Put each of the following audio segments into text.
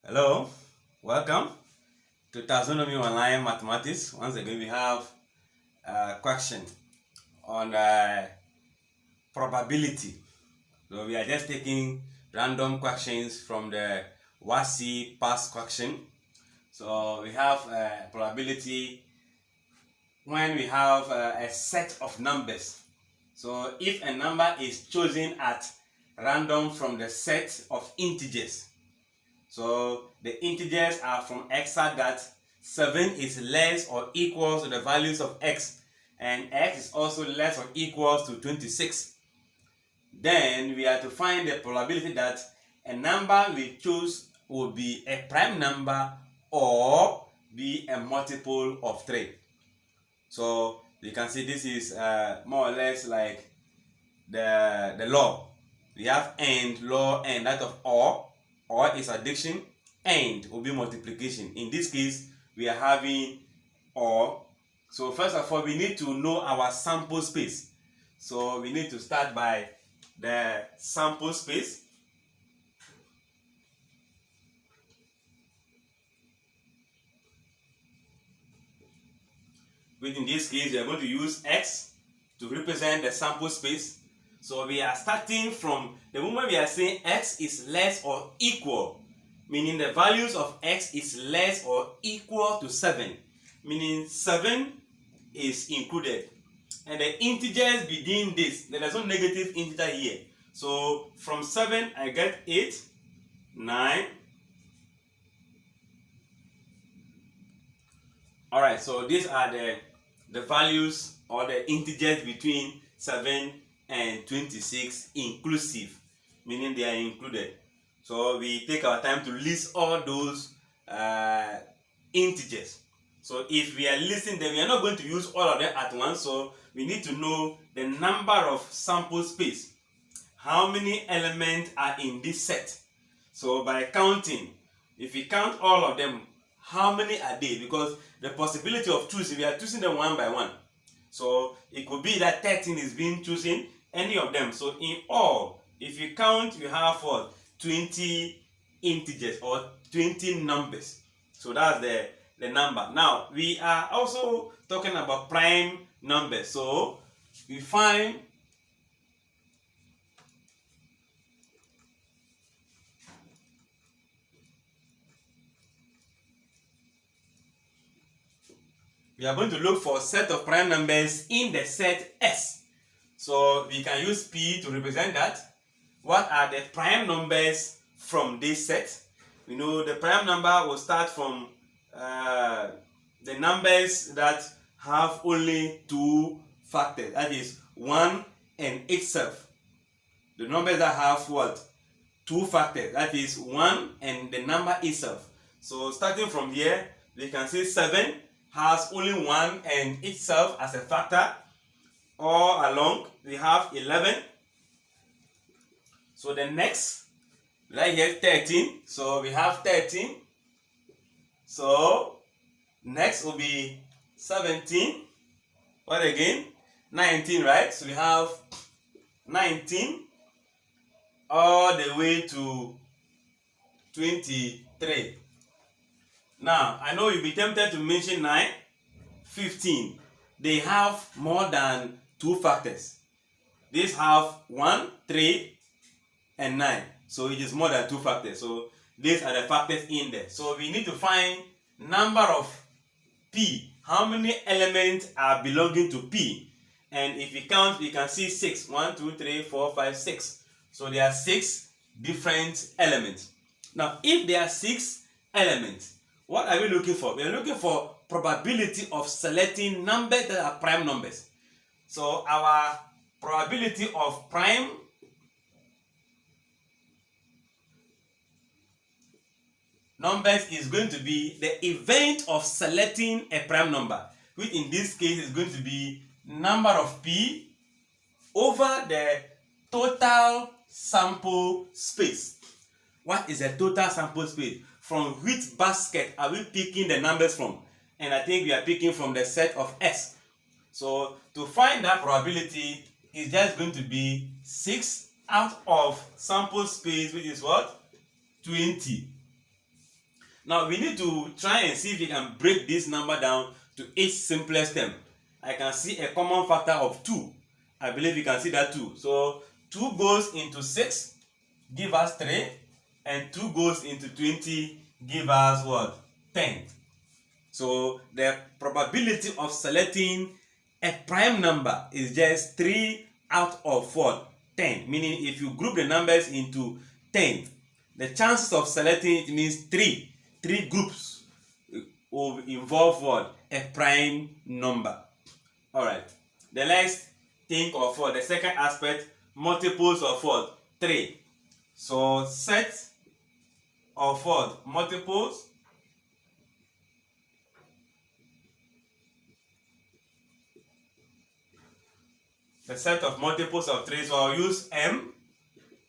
Hello, welcome to Taxonomy Online Mathematics. Once again, we have a question on probability. So we are just taking random questions from the WASSCE past question. So we have probability when we have a set of numbers. So if a number is chosen at random from the set of integers, so the integers are from x such that 7 is less or equals to the values of x, and x is also less or equals to 26. Then we are to find the probability that a number we choose will be a prime number or be a multiple of 3. So you can see this is more or less like the law. We have and, law, and that of or is addition, and will be multiplication. In this case, we are having or. So first of all, we need to know our sample space. So we need to start by the sample space. Which in this case, we are going to use x to represent the sample space. So we are starting from the moment we are saying x is less or equal, meaning the values of x is less or equal to 7, meaning 7 is included. And the integers within this, there is no negative integer here. So from 7, I get 8, 9. Alright, so these are the values or the integers between 7 and 26 inclusive, meaning they are included. So we take our time to list all those integers. So if we are listing them, we are not going to use all of them at once. So we need to know the number of sample space. How many elements are in this set? So by counting, if we count all of them, how many are they? Because the possibility of choosing, we are choosing them one by one. So it could be that 13 is being chosen, any of them. So in all, if you count, you have 20 integers or 20 numbers. So that's the number. Now we are also talking about prime numbers. So we find we are going to look for a set of prime numbers in the set S. So we can use P to represent that. What are the prime numbers from this set? We know the prime number will start from the numbers that have only 2 factors. That is 1 and itself. The numbers that have what? 2 factors. That is 1 and the number itself. So starting from here, we can see 7 has only 1 and itself as a factor. All along, we have 11. So the next, right here, 13. So we have 13. So next will be 17. What again? 19, right? So we have 19 all the way to 23. Now, I know you'll be tempted to mention 9, 15. They have more than 2 factors. These have 1, 3, and 9. So it is more than 2 factors. So these are the factors in there. So we need to find number of P. How many elements are belonging to P? And if we count, we can see 6. 1, 2, 3, 4, 5, 6. So there are 6 different elements. Now, if there are 6 elements, what are we looking for? We are looking for probability of selecting numbers that are prime numbers. So our probability of prime numbers is going to be the event of selecting a prime number, which in this case is going to be number of P over the total sample space. What is the total sample space? From which basket are we picking the numbers from? And I think we are picking from the set of S. So to find that probability is just going to be 6 out of sample space, which is what? 20. Now we need to try and see if we can break this number down to its simplest term. I can see a common factor of 2. I believe you can see that too. So 2 goes into 6, give us 3, and 2 goes into 20, give us what? 10. So the probability of selecting a prime number is just 3 out of what? 10. Meaning if you group the numbers into 10, the chances of selecting it means 3. 3 groups will involve what? A prime number. Alright. The next think of what? The second aspect, multiples of what? 3. So set of what? Multiples the set of multiples of 3. So I'll use M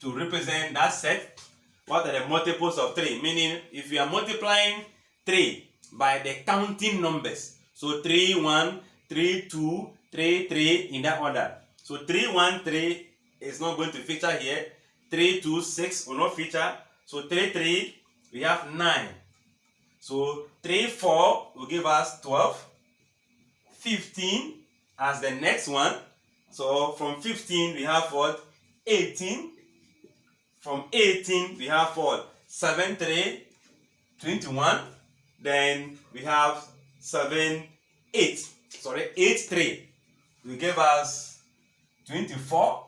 to represent that set. What are the multiples of 3? Meaning if you are multiplying 3 by the counting numbers, so 3, 1, 3, 2, 3, 3 in that order. So 3, 1, 3 is not going to feature here. 3, 2, 6 will not feature. So 3, 3, we have 9. So 3, 4 will give us 12. 15 as the next one. So from 15 we have what? 18. From 18 we have what? 7, 3, 21. Then we have 7, 8. Sorry, 8, 3 will give us 24.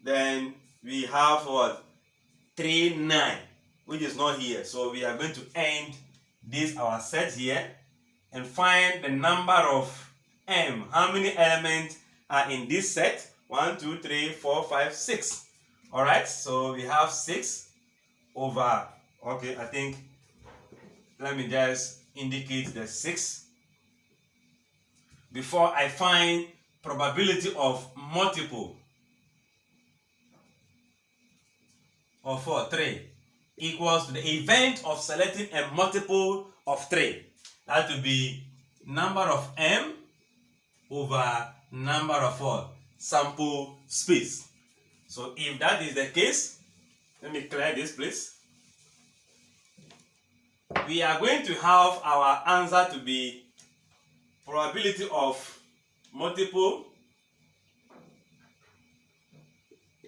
Then we have what? 3, 9, which is not here. So we are going to end this our set here and find the number of M. How many elements are in this set? 1, 2, 3, 4, 5, 6. Alright, so we have 6 over, okay, I think, let me just indicate the 6 before I find probability of multiple of 4, 3 equals to the event of selecting a multiple of 3. That will be number of M over number of what? Sample space. So if that is the case, let me clear this place. We are going to have our answer to be probability of multiple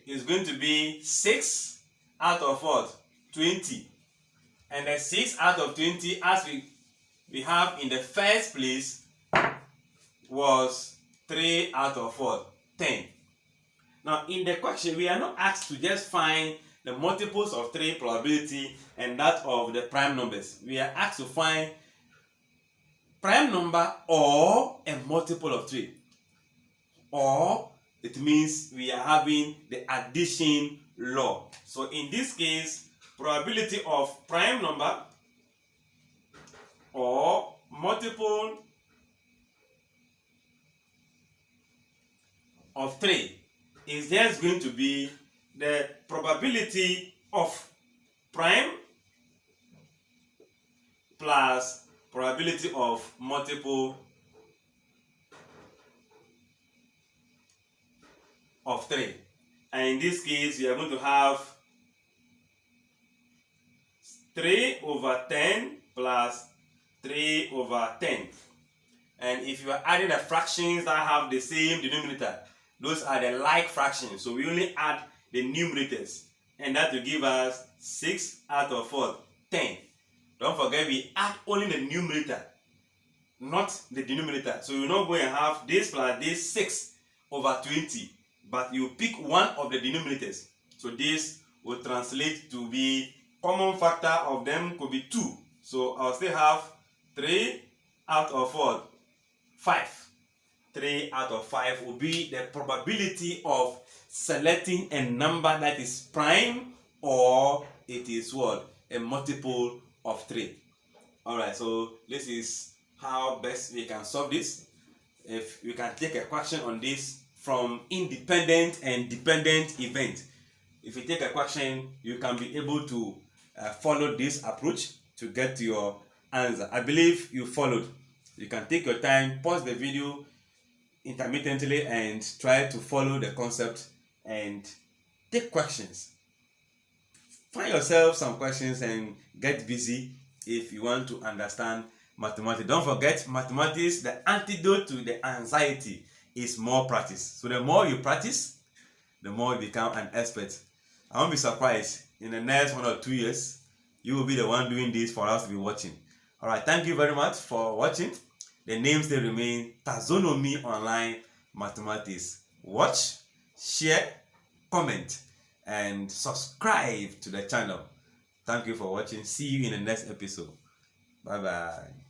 is going to be 6 out of what? 20. And the 6 out of 20 as we have in the first place was 3 out of what? 10. Now in the question we are not asked to just find the multiples of 3 probability and that of the prime numbers. We are asked to find prime number or a multiple of 3. Or it means we are having the addition law. So in this case, probability of prime number or multiple of 3 is just going to be the probability of prime plus probability of multiple of 3. And in this case, we are going to have 3 over 10 plus 3 over 10. And if you are adding the fractions that have the same denominator, those are the like fractions. So we only add the numerators. And that will give us 6 out of what? 10. Don't forget we add only the numerator, not the denominator. So you're not going to have this plus this 6 over 20. But you pick one of the denominators. So this will translate to be common factor of them could be 2. So I'll still have 3 out of what? 5. 3 out of 5 will be the probability of selecting a number that is prime or it is what? A multiple of 3. Alright, so this is how best we can solve this. If you can take a question on this from independent and dependent event. If you take a question, you can be able to follow this approach to get to your answer. I believe you followed. You can take your time, pause the video intermittently and try to follow the concept and take questions. Find yourself some questions and get busy. if you want to understand mathematics. Don't forget, mathematics, the antidote to the anxiety is more practice. So the more you practice, the more you become an expert. I won't be surprised in the next 1 or 2 years, you will be the one doing this for us to be watching. All right, thank you very much for watching. The names they remain: Taxonomy Online Mathematics. Watch, share, comment, and subscribe to the channel. Thank you for watching. See you in the next episode. Bye bye.